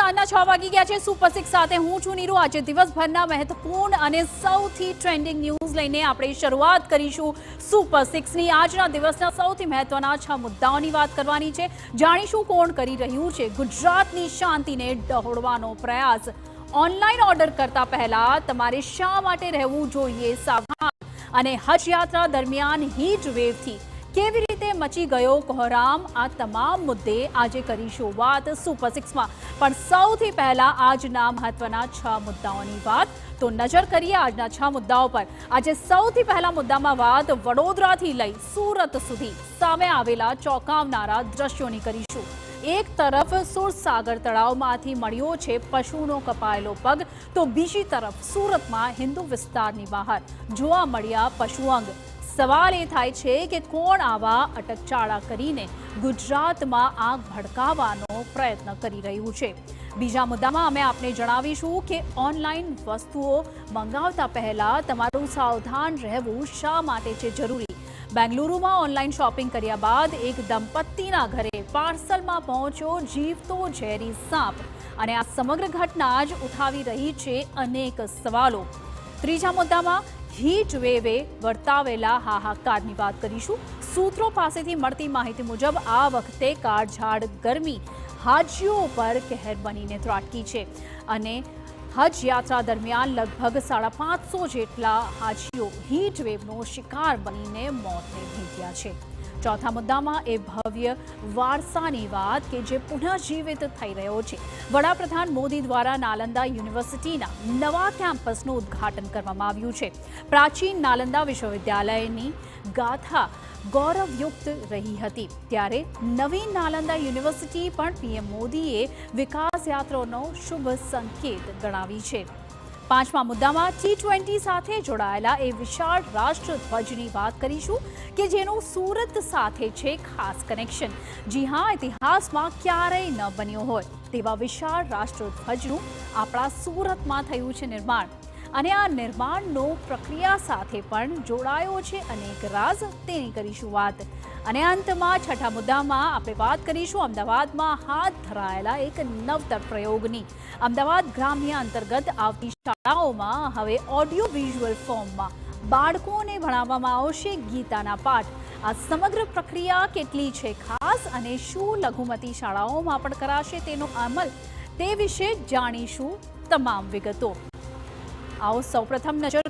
સાંજના 6 વાગી ગયા છે સુપર 6 સાથે હું છું નીરુ। આજે દિવસભરના મહત્વપૂર્ણ અને સૌથી ટ્રેન્ડિંગ ન્યૂઝ લઈને આપણે શરૂઆત કરીશું સુપર 6 ની। આજના દિવસના સૌથી મહત્વના 6 મુદ્દાઓની વાત કરવાની છે। જાણીશું કોણ કરી રહ્યું છે ગુજરાતની શાંતિને ડહોળવાનો પ્રયાસ। ઓનલાઈન ઓર્ડર કરતા પહેલા તમારે શા માટે રહેવું જોઈએ સાવધાન। અને હજ યાત્રા દરમિયાન હીટ વેવથી કેવી રીતે મચી ગયો કોહરામ, આ તમામ મુદ્દે આજે કરીશું વાત સુપર 6 માં। પણ સૌથી પહેલા આજના મહત્વના 6 મુદ્દાઓની વાત। તો નજર કરીએ આજના 6 મુદ્દાઓ પર। આજે સૌથી પહેલા મુદ્દામાં વાત વડોદરાથી લઈ સુરત સુધી સામે આવેલા ચોંકાવનારા દ્રશ્યોની કરીશું। એક તરફ સુરસાગર તળાવમાંથી મળ્યો છે પશુનો કપાયેલો પગ, તો બીજી તરફ સુરતમાં હિન્દુ વિસ્તારની બહાર જોવા મળ્યા પશુઅંગ। સવાલ એ થાય છે કે કોણ આવા અટકચાળા કરીને ગુજરાતમાં આગ ભડકાવવાનો પ્રયત્ન કરી રહ્યું છે। બીજા મુદ્દામાં અમે આપને જણાવીશું કે ઓનલાઈન વસ્તુઓ મંગાવતા પહેલા તમારું સાવધાન રહેવું શા માટે છે જરૂરી। બેંગલુરુમાં ઓનલાઈન શોપિંગ કર્યા બાદ એક દંપતીના ઘરે પાર્સલમાં પહોંચ્યો જીવતો ઝેરી સાપ, અને આ સમગ્ર ઘટના જ ઉઠાવી રહી છે અનેક સવાલો। ત્રીજા મુદ્દામાં હીટ વેવે વર્તાવેલા હાહાકારની વાત કરીશું। સૂત્રો પાસેથી મળતી માહિતી મુજબ આ વખતે કાળઝાળ ગરમી હાજીઓ પર કહેર બનીને ત્રાટકી છે, અને હજ યાત્રા દરમિયાન લગભગ 550 જેટલા હાજીઓ હીટ વેવનો શિકાર બનીને મોતને ભેટ્યા છે। ચોથા મુદ્દામાં એ ભવ્ય વારસાની વાત કે જે પુનઃજીવિત થઈ રહ્યો છે। વડાપ્રધાન મોદી દ્વારા નાલંદા યુનિવર્સિટીના નવા કેમ્પસનું ઉદ્ઘાટન કરવામાં આવ્યું છે। પ્રાચીન નાલંદા વિશ્વવિદ્યાલયની ગાથા ગૌરવયુક્ત રહી હતી, ત્યારે નવીન નાલંદા યુનિવર્સિટી પણ પીએમ મોદીએ વિકાસ યાત્રાનો શુભ સંકેત ગણાવી છે। પાંચમા મુદ્દામાં T20 સાથે જોડાયેલા એ વિશાળ રાષ્ટ્રધ્વજની વાત કરીશું કે જેનું સુરત સાથે છે ખાસ કનેક્શન। જી હા, ઇતિહાસમાં ક્યારેય ન બન્યો હોય તેવા વિશાળ રાષ્ટ્રધ્વજનું આપણા સુરતમાં થયું છે નિર્માણ, અને આ નિર્માણનો પ્રક્રિયા સાથે પણ જોડાયો છે અનેક રાજ, તેની કરીશું વાત। અને અંતમાં છઠ્ઠા મુદ્દામાં આપણે વાત કરીશું અમદાવાદમાં હાથ ધરાયેલા એક નવતર પ્રયોગની। અમદાવાદ ગ્રામ્ય અંતર્ગત આવતી શાળાઓમાં હવે ઓડિયો વિઝ્યુઅલ ફોર્મમાં બાળકોને ભણાવવામાં આવશે ગીતાના પાઠ। આ સમગ્ર પ્રક્રિયા કેટલી છે ખાસ, અને શું લઘુમતી શાળાઓમાં પણ કરાશે તેનો અમલ, તે વિશે જાણીશું તમામ વિગતો। આવો સૌપ્રથમ નજર